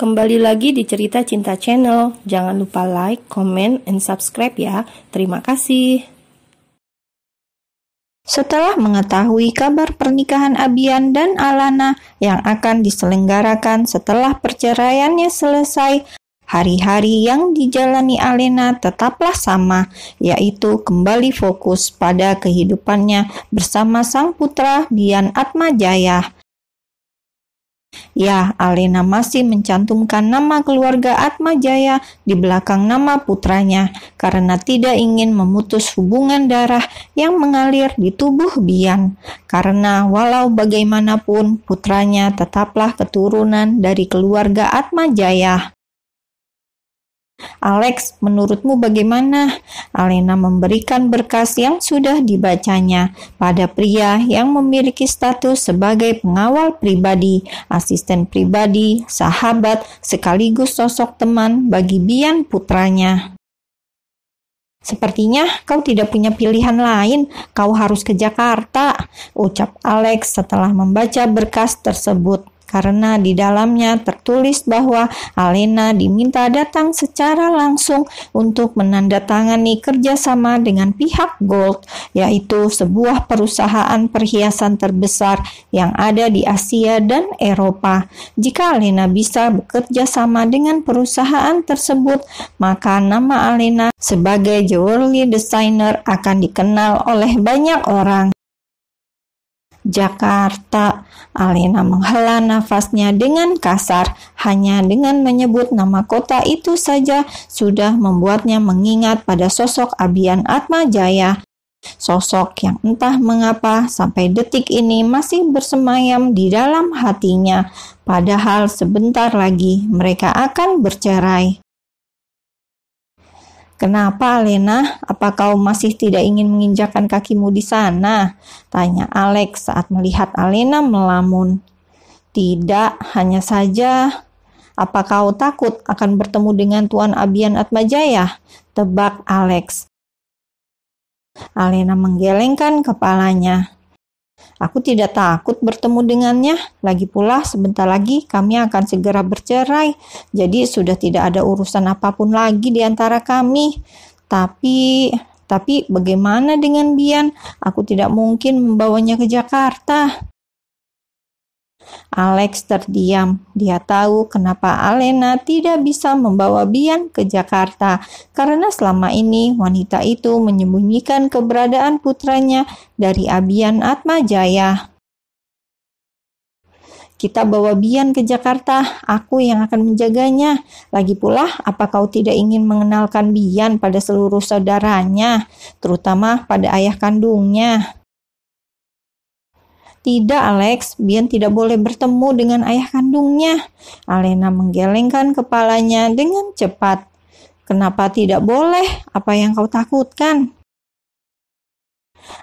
Kembali lagi di Cerita Cinta Channel. Jangan lupa like, comment, and subscribe ya. Terima kasih. Setelah mengetahui kabar pernikahan Abian dan Alana yang akan diselenggarakan setelah perceraiannya selesai, hari-hari yang dijalani Alena tetaplah sama, yaitu kembali fokus pada kehidupannya bersama sang putra Bian Atmajaya. Ya, Alena masih mencantumkan nama keluarga Atmajaya di belakang nama putranya karena tidak ingin memutus hubungan darah yang mengalir di tubuh Bian. Karena walau bagaimanapun putranya tetaplah keturunan dari keluarga Atmajaya. Alex, menurutmu bagaimana? Alena memberikan berkas yang sudah dibacanya pada pria yang memiliki status sebagai pengawal pribadi, asisten pribadi, sahabat, sekaligus sosok teman bagi Bian putranya. Sepertinya kau tidak punya pilihan lain, kau harus ke Jakarta, ucap Alex setelah membaca berkas tersebut. Karena di dalamnya tertulis bahwa Alena diminta datang secara langsung untuk menandatangani kerjasama dengan pihak Gold, yaitu sebuah perusahaan perhiasan terbesar yang ada di Asia dan Eropa. Jika Alena bisa bekerja sama dengan perusahaan tersebut, maka nama Alena sebagai jewelry designer akan dikenal oleh banyak orang. Jakarta. Alena menghela nafasnya dengan kasar. Hanya dengan menyebut nama kota itu saja sudah membuatnya mengingat pada sosok Abian Atmajaya. Sosok yang entah mengapa sampai detik ini masih bersemayam di dalam hatinya. Padahal sebentar lagi mereka akan bercerai. Kenapa, Alena? Apa kau masih tidak ingin menginjakkan kakimu di sana? Tanya Alex saat melihat Alena melamun. Tidak, hanya saja. Apa kau takut akan bertemu dengan Tuan Abian Atmajaya? Tebak Alex. Alena menggelengkan kepalanya. Aku tidak takut bertemu dengannya. Lagi pula sebentar lagi kami akan segera bercerai. Jadi sudah tidak ada urusan apapun lagi di antara kami. Tapi bagaimana dengan Bian? Aku tidak mungkin membawanya ke Jakarta. Alex terdiam. Dia tahu kenapa Alena tidak bisa membawa Bian ke Jakarta karena selama ini wanita itu menyembunyikan keberadaan putranya dari Abian Atmajaya. Kita bawa Bian ke Jakarta, aku yang akan menjaganya. Lagi pula, apa kau tidak ingin mengenalkan Bian pada seluruh saudaranya, terutama pada ayah kandungnya? Tidak, Alex, Bian tidak boleh bertemu dengan ayah kandungnya. Alena menggelengkan kepalanya dengan cepat. Kenapa tidak boleh? Apa yang kau takutkan?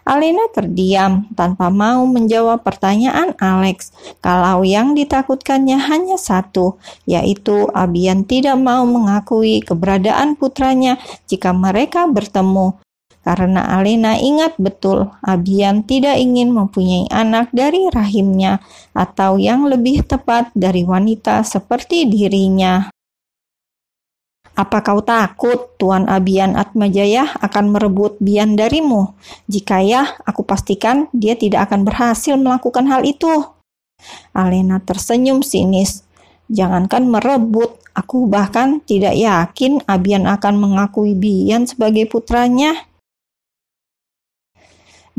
Alena terdiam tanpa mau menjawab pertanyaan Alex. Kalau yang ditakutkannya hanya satu, yaitu Abian tidak mau mengakui keberadaan putranya jika mereka bertemu. Karena Alena ingat betul, Abian tidak ingin mempunyai anak dari rahimnya, atau yang lebih tepat dari wanita seperti dirinya. Apa kau takut Tuan Abian Atmajaya akan merebut Bian darimu? Jika ya, aku pastikan dia tidak akan berhasil melakukan hal itu. Alena tersenyum sinis. Jangankan merebut, aku bahkan tidak yakin Abian akan mengakui Bian sebagai putranya.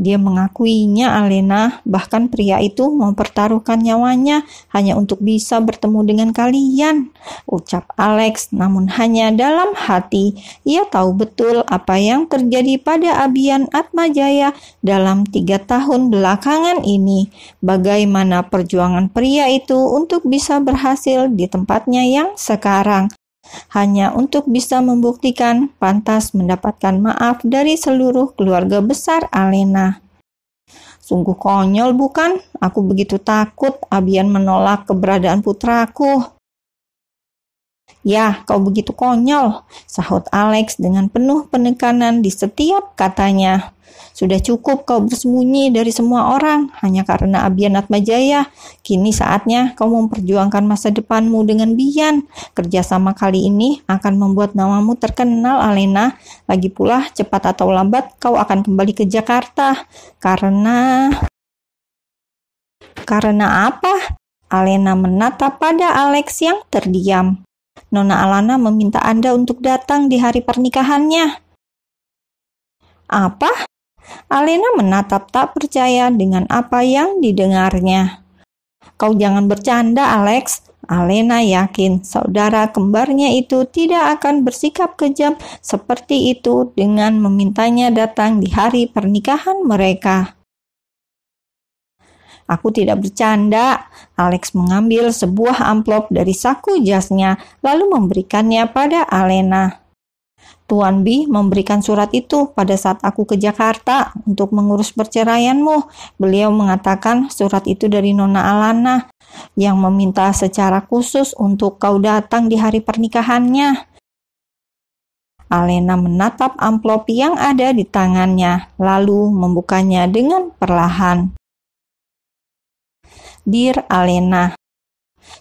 Dia mengakuinya, Alena. Bahkan pria itu mempertaruhkan nyawanya hanya untuk bisa bertemu dengan kalian, ucap Alex, namun hanya dalam hati. Ia tahu betul apa yang terjadi pada Abian Atmajaya dalam 3 tahun belakangan ini. Bagaimana perjuangan pria itu untuk bisa berhasil di tempatnya yang sekarang. Hanya untuk bisa membuktikan pantas mendapatkan maaf dari seluruh keluarga besar Alena. Sungguh konyol bukan? Aku begitu takut Abian menolak keberadaan putraku. "Ya, kau begitu konyol," sahut Alex dengan penuh penekanan di setiap katanya. "Sudah cukup kau bersembunyi dari semua orang hanya karena Abian Atmajaya. Kini saatnya kau memperjuangkan masa depanmu dengan Bian. Kerjasama kali ini akan membuat namamu terkenal, Alena. Lagi pula, cepat atau lambat kau akan kembali ke Jakarta. Karena apa?" Alena menatap pada Alex yang terdiam. "Nona Alana meminta Anda untuk datang di hari pernikahannya." "Apa?" Alena menatap tak percaya dengan apa yang didengarnya. "Kau jangan bercanda, Alex." Alena yakin saudara kembarnya itu tidak akan bersikap kejam seperti itu dengan memintanya datang di hari pernikahan mereka. "Aku tidak bercanda." Alex mengambil sebuah amplop dari saku jasnya lalu memberikannya pada Alena. "Tuan B memberikan surat itu pada saat aku ke Jakarta untuk mengurus perceraianmu. Beliau mengatakan surat itu dari Nona Alana yang meminta secara khusus untuk kau datang di hari pernikahannya." Alena menatap amplop yang ada di tangannya, lalu membukanya dengan perlahan. "Dear Alena,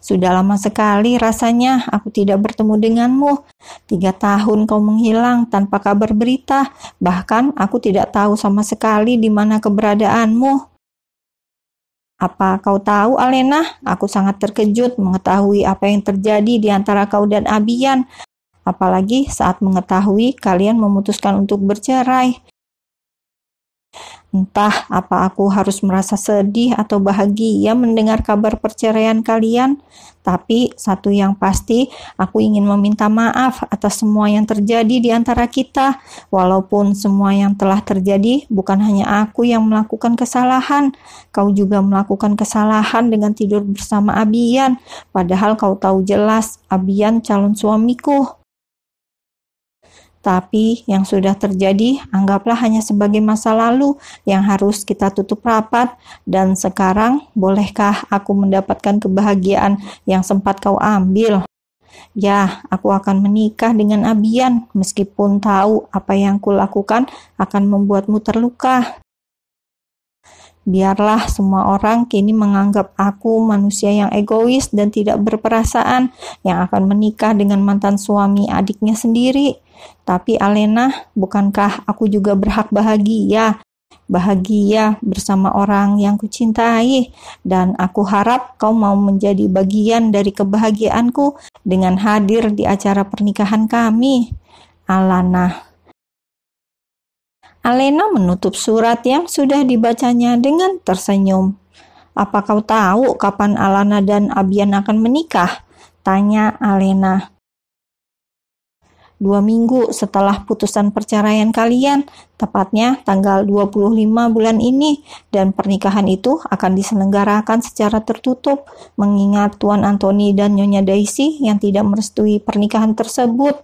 sudah lama sekali rasanya aku tidak bertemu denganmu. 3 tahun kau menghilang tanpa kabar berita. Bahkan aku tidak tahu sama sekali di mana keberadaanmu. Apa kau tahu, Alena? Aku sangat terkejut mengetahui apa yang terjadi di antara kau dan Abian. Apalagi saat mengetahui kalian memutuskan untuk bercerai. Entah apa aku harus merasa sedih atau bahagia mendengar kabar perceraian kalian, tapi satu yang pasti, aku ingin meminta maaf atas semua yang terjadi di antara kita. Walaupun semua yang telah terjadi bukan hanya aku yang melakukan kesalahan, kau juga melakukan kesalahan dengan tidur bersama Abian, padahal kau tahu jelas Abian calon suamiku. Tapi yang sudah terjadi anggaplah hanya sebagai masa lalu yang harus kita tutup rapat. Dan sekarang, bolehkah aku mendapatkan kebahagiaan yang sempat kau ambil? Ya, aku akan menikah dengan Abian meskipun tahu apa yang kulakukan akan membuatmu terluka. Biarlah semua orang kini menganggap aku manusia yang egois dan tidak berperasaan yang akan menikah dengan mantan suami adiknya sendiri. Tapi Alena, bukankah aku juga berhak bahagia? Bahagia bersama orang yang kucintai, dan aku harap kau mau menjadi bagian dari kebahagiaanku dengan hadir di acara pernikahan kami. Alana. Alena menutup surat yang sudah dibacanya dengan tersenyum. "Apa kau tahu kapan Alana dan Abian akan menikah?" tanya Alena. 2 minggu setelah putusan perceraian kalian, tepatnya tanggal 25 bulan ini, dan pernikahan itu akan diselenggarakan secara tertutup, mengingat Tuan Anthony dan Nyonya Daisy yang tidak merestui pernikahan tersebut.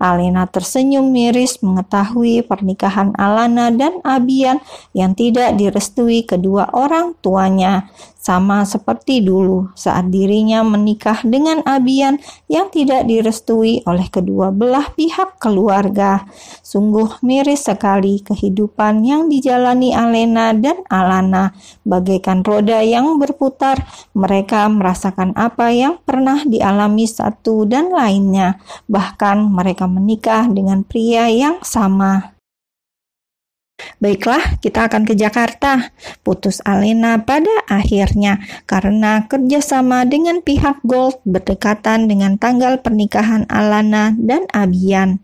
Alena tersenyum miris mengetahui pernikahan Alana dan Abian yang tidak direstui kedua orang tuanya, sama seperti dulu saat dirinya menikah dengan Abian yang tidak direstui oleh kedua belah pihak keluarga. Sungguh miris sekali kehidupan yang dijalani Alena dan Alana, bagaikan roda yang berputar. Mereka merasakan apa yang pernah dialami satu dan lainnya, bahkan mereka menikah dengan pria yang sama. "Baiklah, kita akan ke Jakarta," putus Alena pada akhirnya, karena kerjasama dengan pihak Gold berdekatan dengan tanggal pernikahan Alana dan Abian.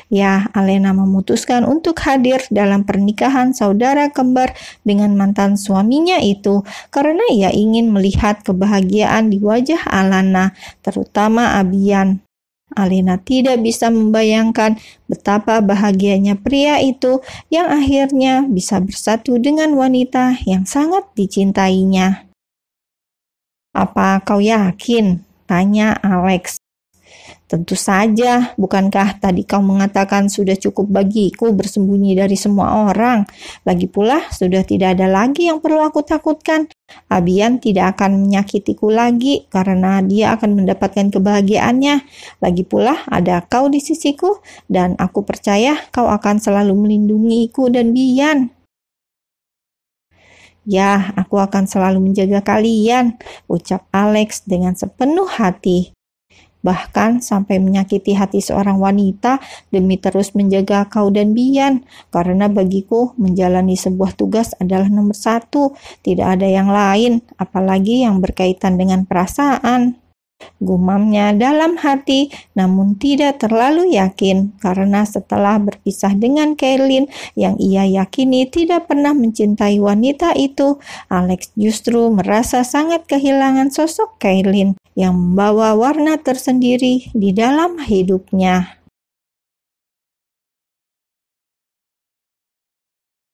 Ya, Alena memutuskan untuk hadir dalam pernikahan saudara kembar dengan mantan suaminya itu karena ia ingin melihat kebahagiaan di wajah Alana, terutama Abian. Alena tidak bisa membayangkan betapa bahagianya pria itu yang akhirnya bisa bersatu dengan wanita yang sangat dicintainya. "Apa kau yakin?" tanya Alex. Tentu saja, bukankah tadi kau mengatakan sudah cukup bagiku bersembunyi dari semua orang? Lagi pula, sudah tidak ada lagi yang perlu aku takutkan. Abian tidak akan menyakitiku lagi karena dia akan mendapatkan kebahagiaannya. Lagi pula, ada kau di sisiku dan aku percaya kau akan selalu melindungiku dan Bian. Ya, aku akan selalu menjaga kalian, ucap Alex dengan sepenuh hati. Bahkan sampai menyakiti hati seorang wanita demi terus menjaga kau dan Bian. Karena bagiku menjalani sebuah tugas adalah nomor satu. Tidak ada yang lain, apalagi yang berkaitan dengan perasaan. Gumamnya dalam hati, namun tidak terlalu yakin, karena setelah berpisah dengan Kailin yang ia yakini tidak pernah mencintai wanita itu, Alex justru merasa sangat kehilangan sosok Kailin yang membawa warna tersendiri di dalam hidupnya.